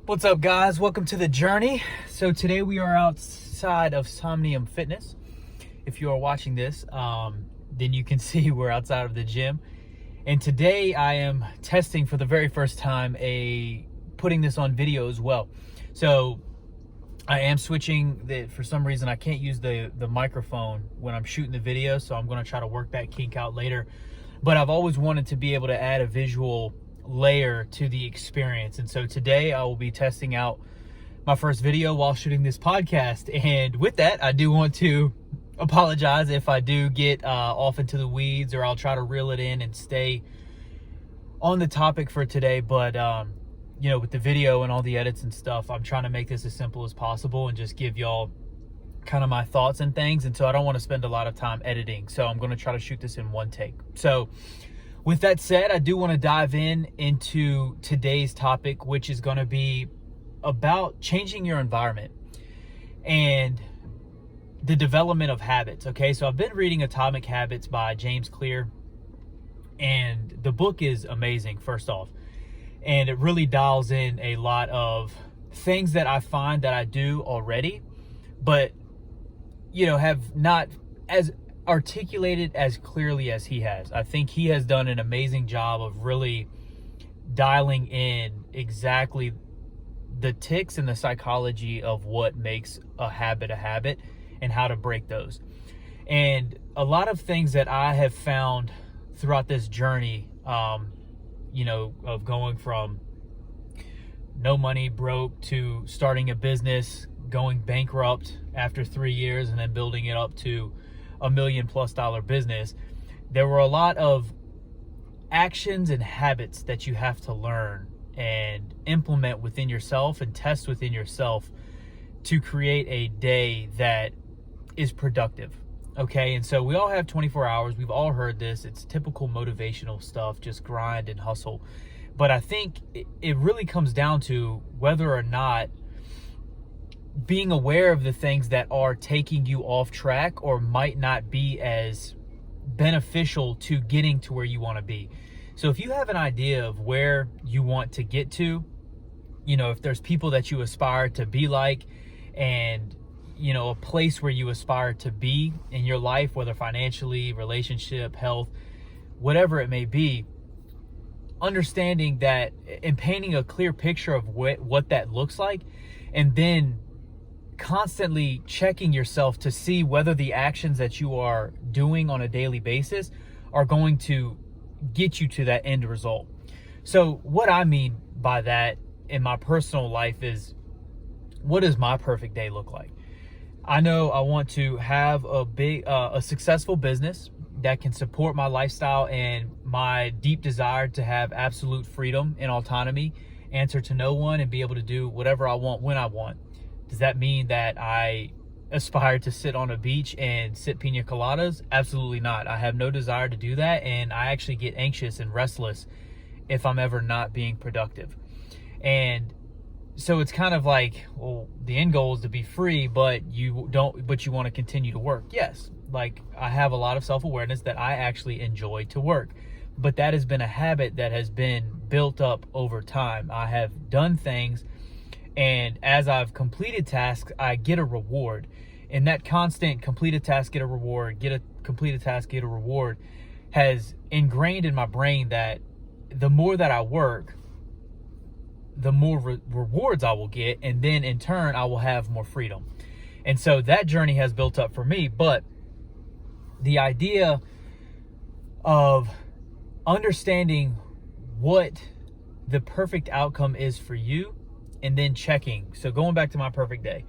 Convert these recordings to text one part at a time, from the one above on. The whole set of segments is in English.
What's up, guys? Welcome to the journey. So today we are outside of Somnium Fitness. If you are watching this, then you can see we're outside of the gym. And today I am testing for the very first time putting this on video as well. So I am switching for some reason I can't use the microphone when I'm shooting the video, so I'm going to try to work that kink out later. But I've always wanted to be able to add a visual layer to the experience, and so today I will be testing out my first video while shooting this podcast. And with that, I do want to apologize if I do get off into the weeds, or I'll try to reel it in and stay on the topic for today. But with the video and all the edits and stuff, I'm trying to make this as simple as possible and just give y'all kind of my thoughts and things, and so I don't want to spend a lot of time editing, so I'm going to try to shoot this in one take. So with that said, I do want to dive into today's topic, which is going to be about changing your environment and the development of habits. Okay, so I've been reading Atomic Habits by James Clear, and the book is amazing, first off, and it really dials in a lot of things that I find that I do already, but have not as articulated as clearly as he has. I think he has done an amazing job of really dialing in exactly the ticks and the psychology of what makes a habit and how to break those. And a lot of things that I have found throughout this journey, of going from no money, broke, to starting a business, going bankrupt after 3 years, and then building it up to $1 million+ business, there were a lot of actions and habits that you have to learn and implement within yourself and test within yourself to create a day that is productive. Okay, and so we all have 24 hours. We've all heard this. It's typical motivational stuff, just grind and hustle. But I think it really comes down to whether or not being aware of the things that are taking you off track or might not be as beneficial to getting to where you want to be. So if you have an idea of where you want to get to, if there's people that you aspire to be like, and a place where you aspire to be in your life, whether financially, relationship, health, whatever it may be, understanding that and painting a clear picture of what that looks like, and then constantly checking yourself to see whether the actions that you are doing on a daily basis are going to get you to that end result. So what I mean by that in my personal life is, what does my perfect day look like? I know I want to have a successful business that can support my lifestyle and my deep desire to have absolute freedom and autonomy, answer to no one, and be able to do whatever I want when I want. Does that mean that I aspire to sit on a beach and sip pina coladas? Absolutely not. I have no desire to do that, and I actually get anxious and restless if I'm ever not being productive. And so it's kind of like, well, the end goal is to be free, but you want to continue to work. Yes, like I have a lot of self-awareness that I actually enjoy to work, but that has been a habit that has been built up over time. I have done things, and as I've completed tasks, I get a reward. And that constant complete a task, get a reward, complete a task, get a reward, has ingrained in my brain that the more that I work, the more rewards I will get, and then in turn I will have more freedom. And so that journey has built up for me. But the idea of understanding what the perfect outcome is for you, and then checking. So going back to my perfect day,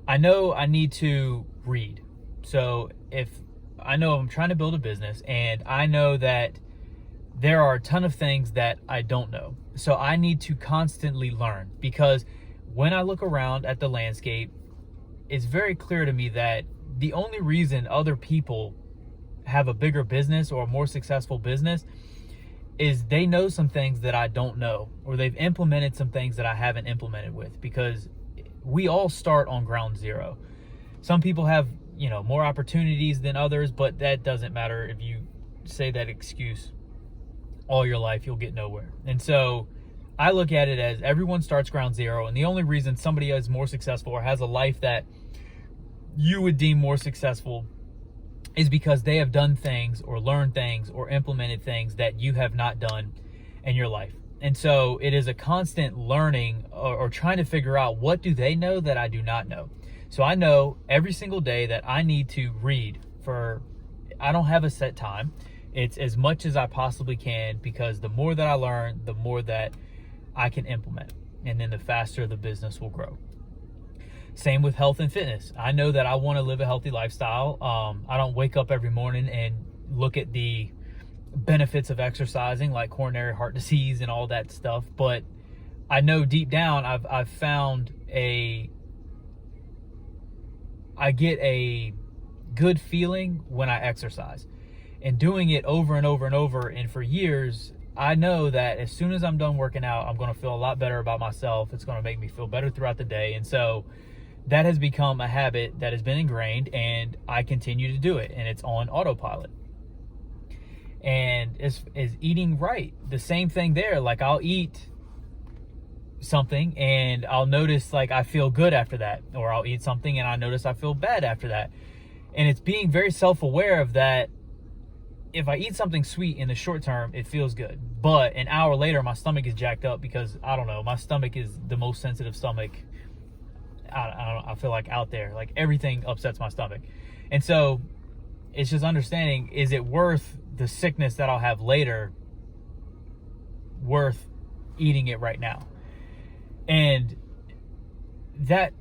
I know I need to read. So if I know I'm trying to build a business, and I know that there are a ton of things that I don't know. So I need to constantly learn, because when I look around at the landscape, it's very clear to me that the only reason other people have a bigger business or a more successful business is they know some things that I don't know, or they've implemented some things that I haven't implemented with, because we all start on ground zero. Some people have, more opportunities than others, but that doesn't matter. If you say that excuse all your life, you'll get nowhere. And so I look at it as everyone starts ground zero, and the only reason somebody is more successful or has a life that you would deem more successful is because they have done things or learned things or implemented things that you have not done in your life. And so it is a constant learning or trying to figure out, what do they know that I do not know? So I know every single day that I need to read I don't have a set time. It's as much as I possibly can, because the more that I learn, the more that I can implement, and then the faster the business will grow. Same with health and fitness. I know that I want to live a healthy lifestyle. I don't wake up every morning and look at the benefits of exercising, like coronary heart disease and all that stuff, but I know deep down I've found I get a good feeling when I exercise, and doing it over and over and over, and for years, I know that as soon as I'm done working out, I'm going to feel a lot better about myself. It's going to make me feel better throughout the day. And so that has become a habit that has been ingrained, and I continue to do it, and it's on autopilot. And is eating right, the same thing there. Like, I'll eat something and I'll notice like I feel good after that, or I'll eat something and I notice I feel bad after that. And it's being very self-aware of that. If I eat something sweet in the short term, it feels good, but an hour later my stomach is jacked up because, I don't know, my stomach is the most sensitive stomach I feel like out there. Like, everything upsets my stomach. And so it's just understanding, is it worth the sickness that I'll have later, worth eating it right now? And that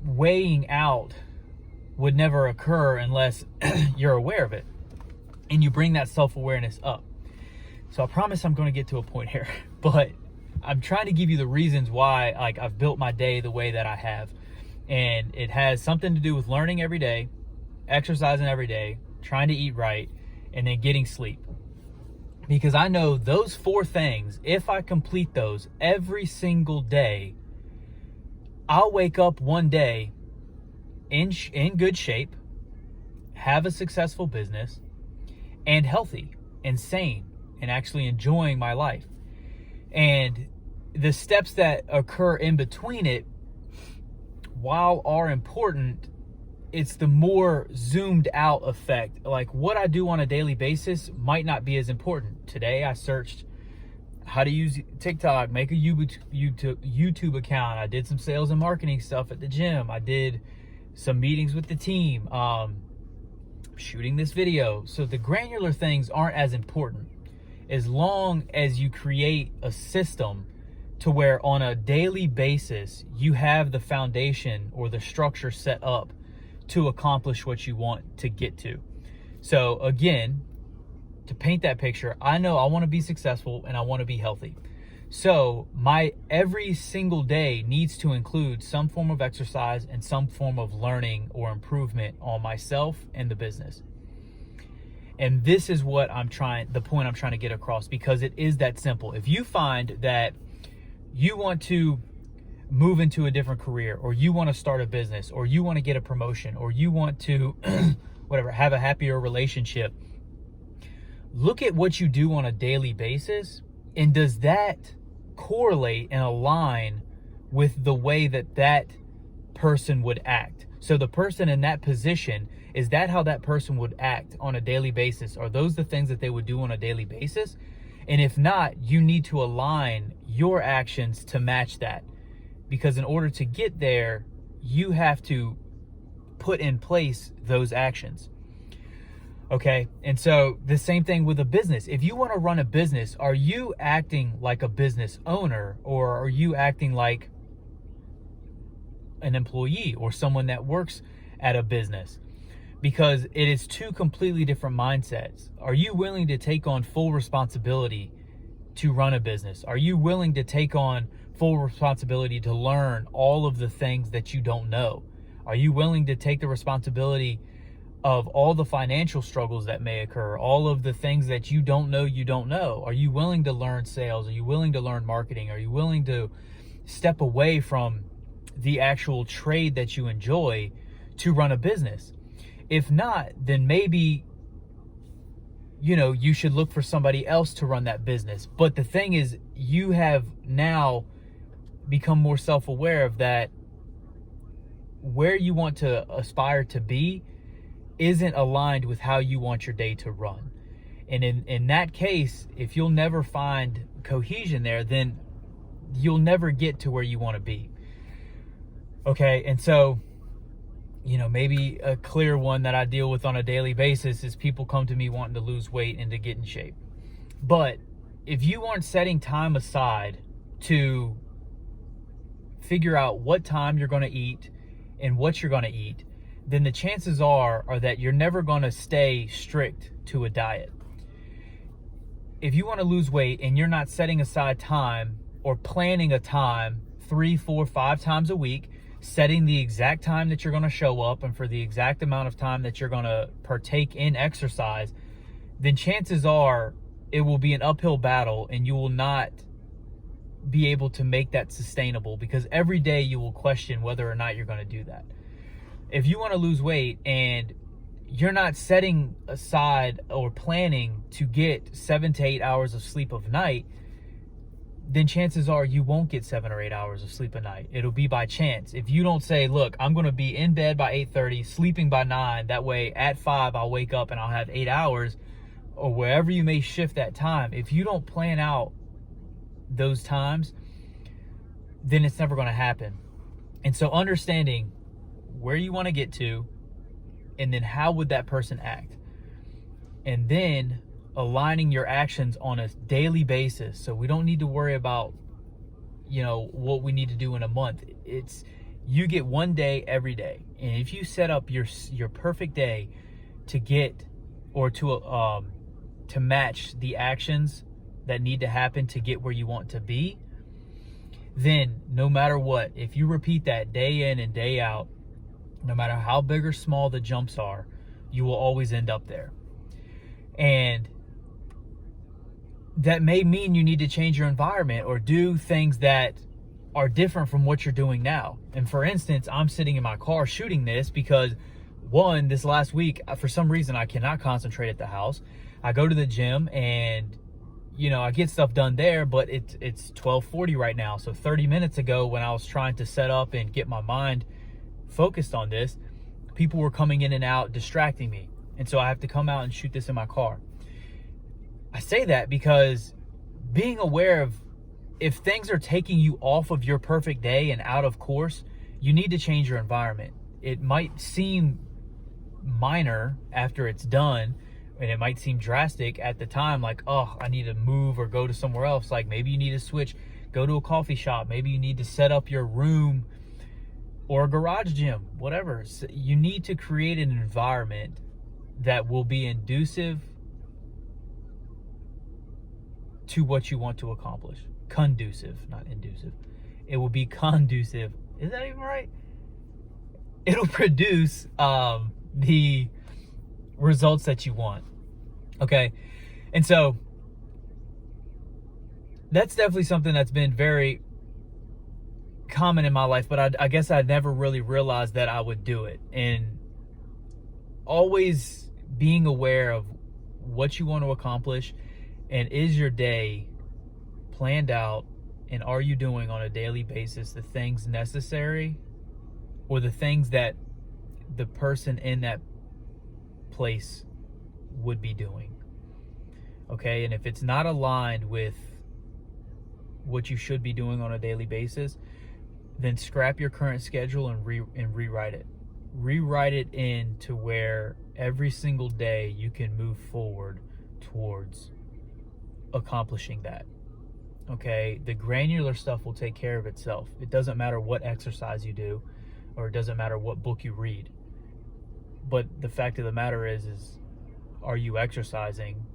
weighing out would never occur unless you're aware of it and you bring that self-awareness up. So I promise I'm going to get to a point here, but I'm trying to give you the reasons why, like, I've built my day the way that I have. And it has something to do with learning every day, exercising every day, trying to eat right, and then getting sleep. Because I know those 4 things, if I complete those every single day, I'll wake up one day in good shape, have a successful business, and healthy and sane, and actually enjoying my life. And the steps that occur in between it, while are important, it's the more zoomed out effect. Like, what I do on a daily basis might not be as important. Today I searched how to use TikTok, make a YouTube account. I did some sales and marketing stuff at the gym. I did some meetings with the team, shooting this video. So the granular things aren't as important, as long as you create a system to where on a daily basis you have the foundation or the structure set up to accomplish what you want to get to. So again, to paint that picture, I know I want to be successful and I want to be healthy. So my every single day needs to include some form of exercise and some form of learning or improvement on myself and the business. And this is what the point I'm trying to get across, because it is that simple. If you find that you want to move into a different career, or you want to start a business, or you want to get a promotion, or you want to have a happier relationship, look at what you do on a daily basis, and does that correlate and align with the way that person would act? So the person in that position, is that how that person would act on a daily basis? Are those the things that they would do on a daily basis? And if not, you need to align your actions to match that. Because in order to get there, you have to put in place those actions. Okay, and so the same thing with a business. If you want to run a business, are you acting like a business owner, or are you acting like an employee or someone that works at a business? Because it is 2 completely different mindsets. Are you willing to take on full responsibility to run a business? Are you willing to take on full responsibility to learn all of the things that you don't know? Are you willing to take the responsibility of all the financial struggles that may occur, all of the things that you don't know? Are you willing to learn sales? Are you willing to learn marketing? Are you willing to step away from the actual trade that you enjoy to run a business? If not, then maybe you should look for somebody else to run that business. But the thing is, you have now become more self-aware of that. Where you want to aspire to be isn't aligned with how you want your day to run. And in that case, if you'll never find cohesion there, then you'll never get to where you want to be. Okay, and so, maybe a clear one that I deal with on a daily basis is people come to me wanting to lose weight and to get in shape. But if you aren't setting time aside to figure out what time you're going to eat and what you're going to eat, then the chances are that you're never going to stay strict to a diet. If you want to lose weight and you're not setting aside time or planning a time 3, 4, 5 times a week, setting the exact time that you're going to show up and for the exact amount of time that you're going to partake in exercise, then chances are it will be an uphill battle and you will not be able to make that sustainable, because every day you will question whether or not you're going to do that. If you want to lose weight and you're not setting aside or planning to get 7 to 8 hours of sleep a night, then chances are you won't get 7 or 8 hours of sleep a night. It'll be by chance. If you don't say, look, I'm going to be in bed by 8:30, sleeping by 9, that way at 5 I'll wake up and I'll have 8 hours, or wherever you may shift that time. If you don't plan out those times, then it's never going to happen. And so understanding where you want to get to, and then how would that person act, and then aligning your actions on a daily basis. So we don't need to worry about what we need to do in a month. It's you get one day every day, and if you set up your perfect day to get or to match the actions that need to happen to get where you want to be, then no matter what, if you repeat that day in and day out, no matter how big or small the jumps are, you will always end up there. And that may mean you need to change your environment or do things that are different from what you're doing now. And for instance, I'm sitting in my car shooting this because, one, this last week, for some reason, I cannot concentrate at the house. I go to the gym and I get stuff done there, but it's 12:40 right now. So 30 minutes ago, when I was trying to set up and get my mind focused on this, people were coming in and out, distracting me. And so I have to come out and shoot this in my car. I say that because being aware of if things are taking you off of your perfect day and out of course, you need to change your environment. It might seem minor after it's done, and it might seem drastic at the time, like, oh, I need to move or go to somewhere else. Like maybe you need to switch, go to a coffee shop. Maybe you need to set up your room or a garage gym, whatever. So you need to create an environment that will be conducive to what you want to accomplish. Conducive, not inducive. It will be conducive. Is that even right? It'll produce the results that you want. Okay, and so that's definitely something that's been very common in my life, but I guess I never really realized that I would do it. And always being aware of what you want to accomplish, and is your day planned out, and are you doing on a daily basis the things necessary or the things that the person in that place would be doing. Okay, and if it's not aligned with what you should be doing on a daily basis, then scrap your current schedule and rewrite it. Rewrite it into where every single day you can move forward towards accomplishing that. Okay, the granular stuff will take care of itself. It doesn't matter what exercise you do, or it doesn't matter what book you read. But the fact of the matter is are you exercising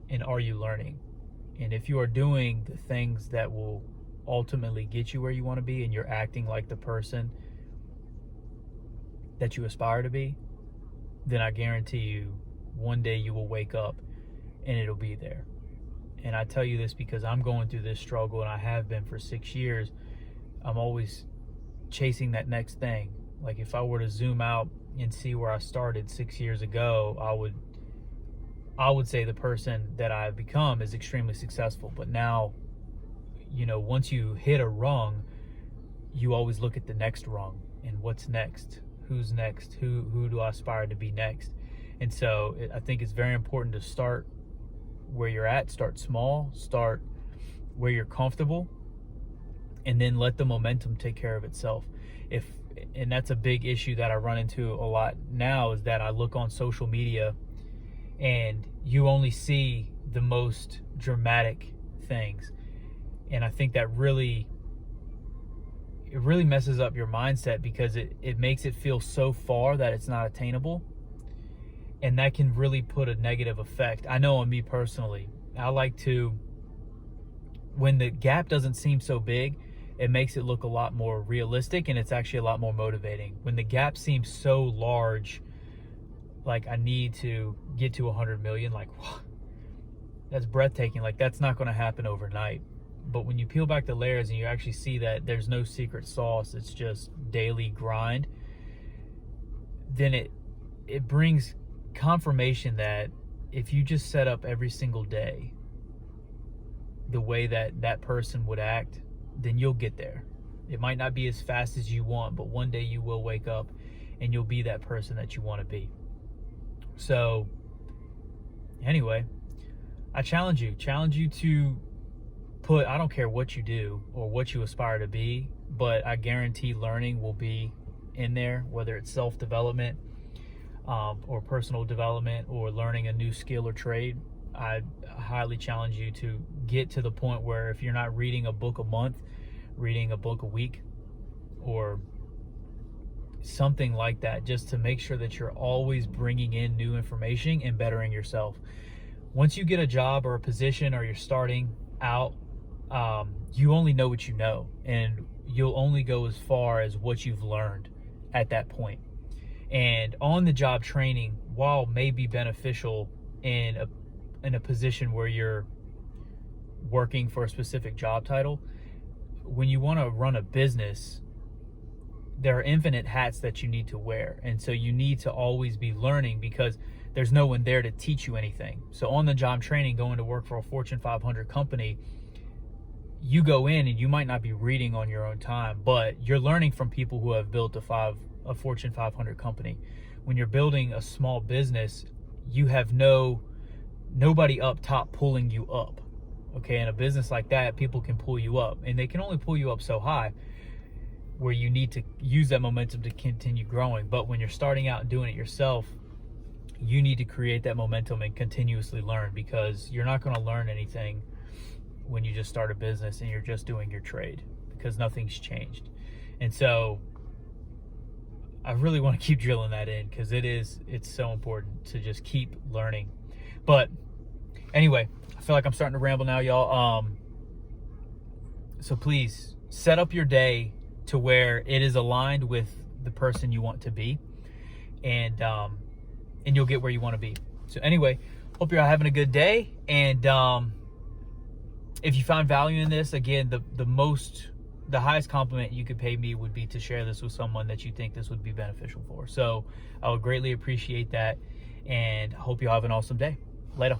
and are you learning? And if you are doing the things that will ultimately get you where you want to be, and you're acting like the person that you aspire to be, then I guarantee you one day you will wake up and it'll be there. And I tell you this because I'm going through this struggle, and I have been for 6 years. I'm always chasing that next thing. Like if I were to zoom out and see where I started 6 years ago, I would I would say the person that I've become is extremely successful. But now, once you hit a rung, you always look at the next rung and what's next, who's next, who do I aspire to be next. And so I think it's very important to start where you're at, start small, start where you're comfortable, and then let the momentum take care of itself. And that's a big issue that I run into a lot now, is that I look on social media and you only see the most dramatic things. And I think that it really messes up your mindset, because it makes it feel so far that it's not attainable. And that can really put a negative effect. I know on me personally, I like to, when the gap doesn't seem so big, it makes it look a lot more realistic, and it's actually a lot more motivating. When the gap seems so large, like I need to get to 100 million, like, that's breathtaking. Like, that's not going to happen overnight. But when you peel back the layers and you actually see that there's no secret sauce, it's just daily grind, then it brings confirmation that if you just set up every single day the way that person would act, then you'll get there. It might not be as fast as you want, but one day you will wake up and you'll be that person that you want to be. So anyway, I challenge you to put, I don't care what you do or what you aspire to be, but I guarantee learning will be in there, whether it's self-development or personal development or learning a new skill or trade. I highly challenge you to get to the point where if you're not reading a book a month, reading a book a week or something like that, just to make sure that you're always bringing in new information and bettering yourself. Once you get a job or a position, or you're starting out, you only know what you know, and you'll only go as far as what you've learned at that point. And on the job training, while may be beneficial in a position where you're working for a specific job title, when you want to run a business, there are infinite hats that you need to wear. And so you need to always be learning, because there's no one there to teach you anything. So on the job training, going to work for a Fortune 500 company, you go in and you might not be reading on your own time, but you're learning from people who have built a Fortune 500 company. When you're building a small business, you have nobody up top pulling you up. Okay, in a business like that, people can pull you up, and they can only pull you up so high, where you need to use that momentum to continue growing. But when you're starting out and doing it yourself, you need to create that momentum and continuously learn, because you're not going to learn anything when you just start a business and you're just doing your trade, because nothing's changed. And so I really want to keep drilling that in, because it's so important to just keep learning. But anyway, I feel like I'm starting to ramble now, y'all. So please set up your day to where it is aligned with the person you want to be, and you'll get where you want to be. So anyway, hope you're all having a good day. And if you find value in this, again, the highest compliment you could pay me would be to share this with someone that you think this would be beneficial for. So I would greatly appreciate that, and hope you have an awesome day. Later.